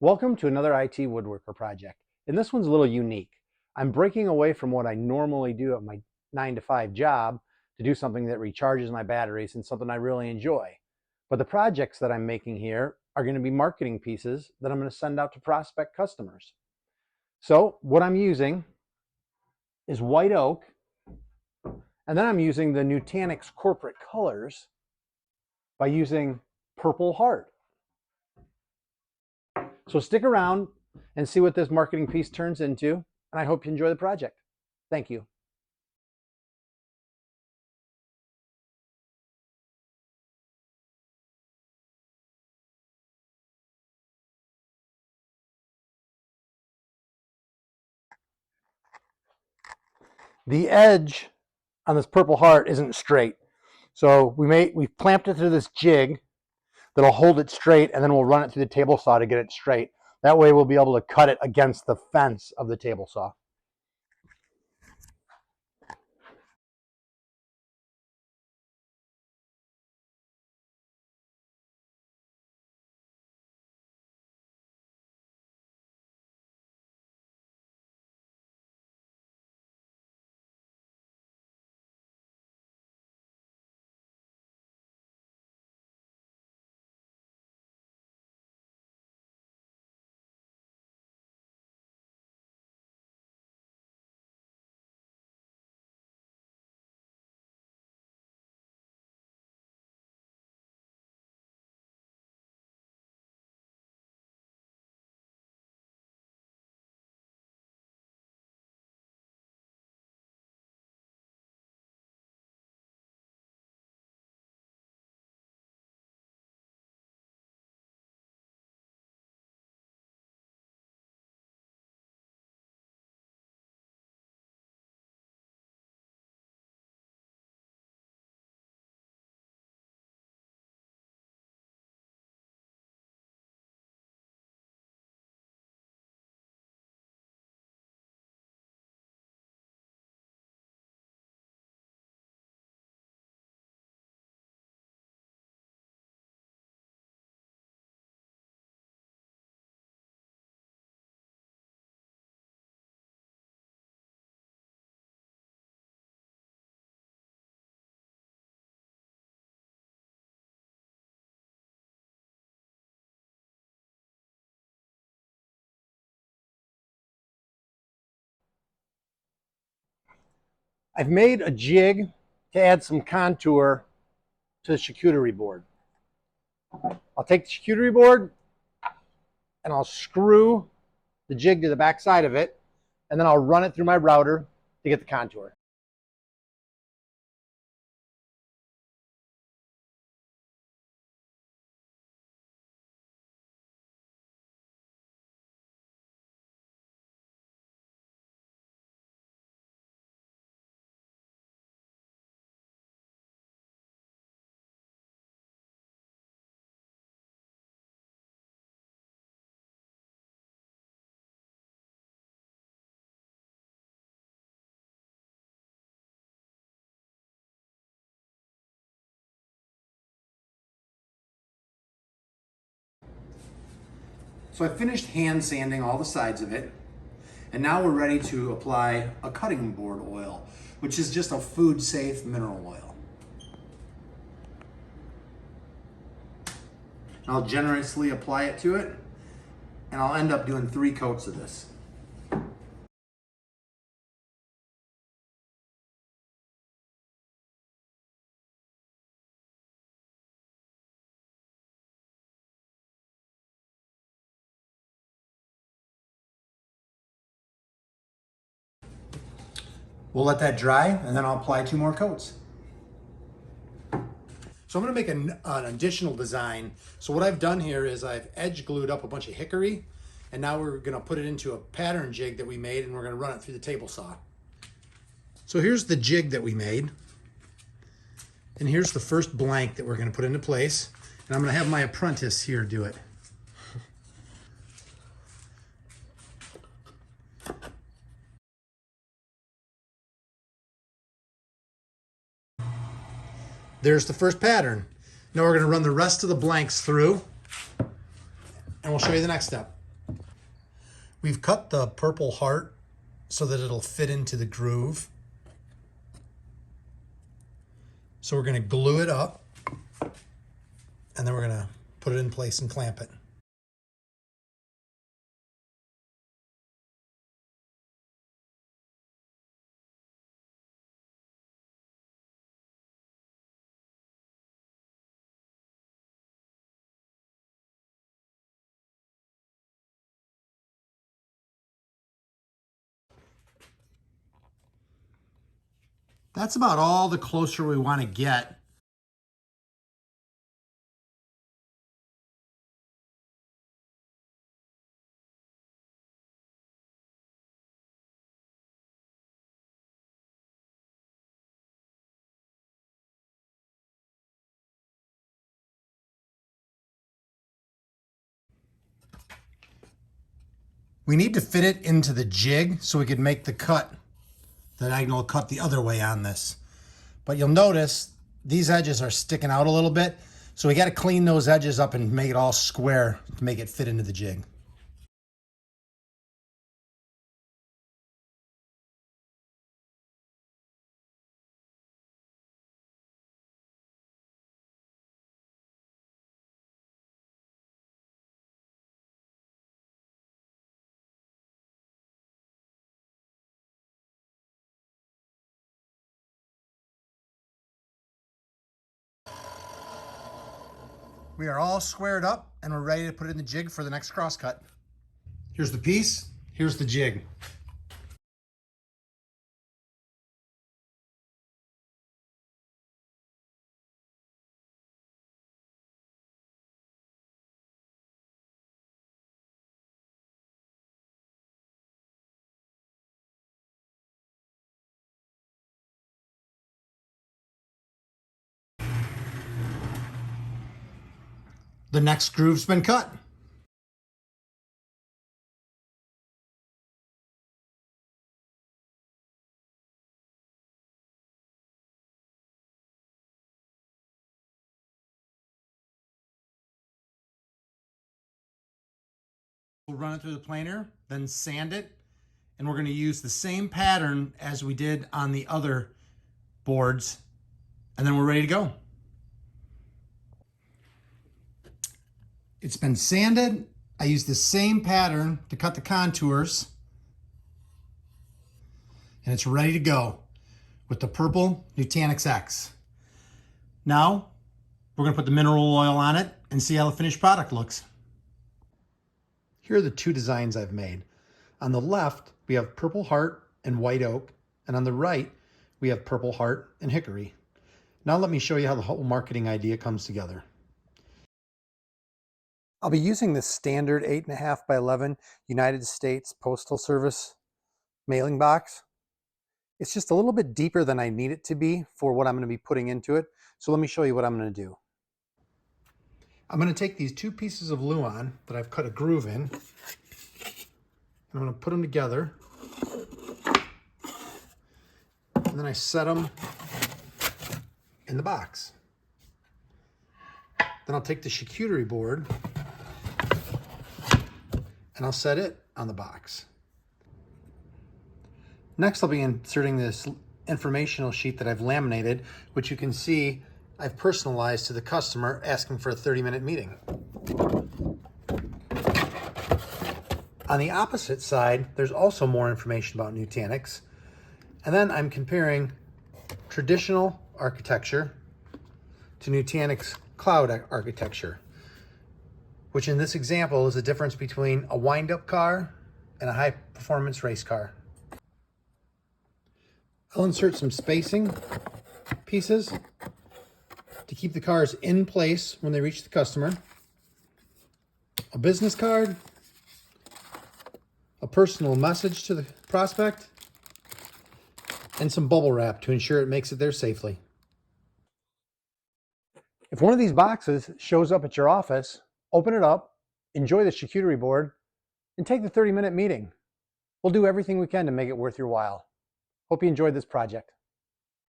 Welcome to another IT woodworker project. And this one's a little unique. I'm breaking away from what I normally do at my 9 to 5 job to do something that recharges my batteries and something I really enjoy. But the projects that I'm making here are going to be marketing pieces that I'm going to send out to prospect customers. So what I'm using is white oak, and then I'm using the Nutanix corporate colors by using purple heart. So stick around and see what this marketing piece turns into, and I hope you enjoy the project. Thank you. The edge on this purple heart isn't straight. So we've clamped it to this jig that'll hold it straight, and then we'll run it through the table saw to get it straight. That way we'll be able to cut it against the fence of the table saw. I've made a jig to add some contour to the charcuterie board. I'll take the charcuterie board and I'll screw the jig to the back side of it, and then I'll run it through my router to get the contour. So I finished hand sanding all the sides of it, and now we're ready to apply a cutting board oil, which is just a food safe mineral oil. I'll generously apply it to it, and I'll end up doing 3 coats of this. We'll let that dry, and then I'll apply 2 more coats. So I'm gonna make an additional design. So what I've done here is I've edge glued up a bunch of hickory, and now we're gonna put it into a pattern jig that we made, and we're gonna run it through the table saw. So here's the jig that we made. And here's the first blank that we're gonna put into place. And I'm gonna have my apprentice here do it. There's the first pattern. Now we're going to run the rest of the blanks through, and we'll show you the next step. We've cut the purple heart so that it'll fit into the groove. So we're going to glue it up, and then we're going to put it in place and clamp it. That's about all the closer we want to get. We need to fit it into the jig so we could make the cut, the diagonal cut the other way on this. But you'll notice these edges are sticking out a little bit, so we got to clean those edges up and make it all square to make it fit into the jig. We are all squared up and we're ready to put it in the jig for the next crosscut. Here's the piece, here's the jig. The next groove's been cut. We'll run it through the planer, then sand it, and we're going to use the same pattern as we did on the other boards, and then we're ready to go. It's been sanded. I used the same pattern to cut the contours, and it's ready to go with the purple Nutanix X. Now, we're going to put the mineral oil on it and see how the finished product looks. Here are the two designs I've made. On the left, we have purple heart and white oak, and on the right, we have purple heart and hickory. Now let me show you how the whole marketing idea comes together. I'll be using this standard 8.5 by 11 United States Postal Service mailing box. It's just a little bit deeper than I need it to be for what I'm going to be putting into it. So let me show you what I'm going to do. I'm going to take these two pieces of Luan that I've cut a groove in, and I'm going to put them together. And then I set them in the box. Then I'll take the charcuterie board and I'll set it on the box. Next, I'll be inserting this informational sheet that I've laminated, which you can see I've personalized to the customer asking for a 30-minute meeting. On the opposite side, there's also more information about Nutanix. And then I'm comparing traditional architecture to Nutanix cloud architecture, which in this example is the difference between a wind-up car and a high-performance race car. I'll insert some spacing pieces to keep the cars in place when they reach the customer, a business card, a personal message to the prospect, and some bubble wrap to ensure it makes it there safely. If one of these boxes shows up at your office, open it up, enjoy the charcuterie board, and take the 30-minute meeting. We'll do everything we can to make it worth your while. Hope you enjoyed this project.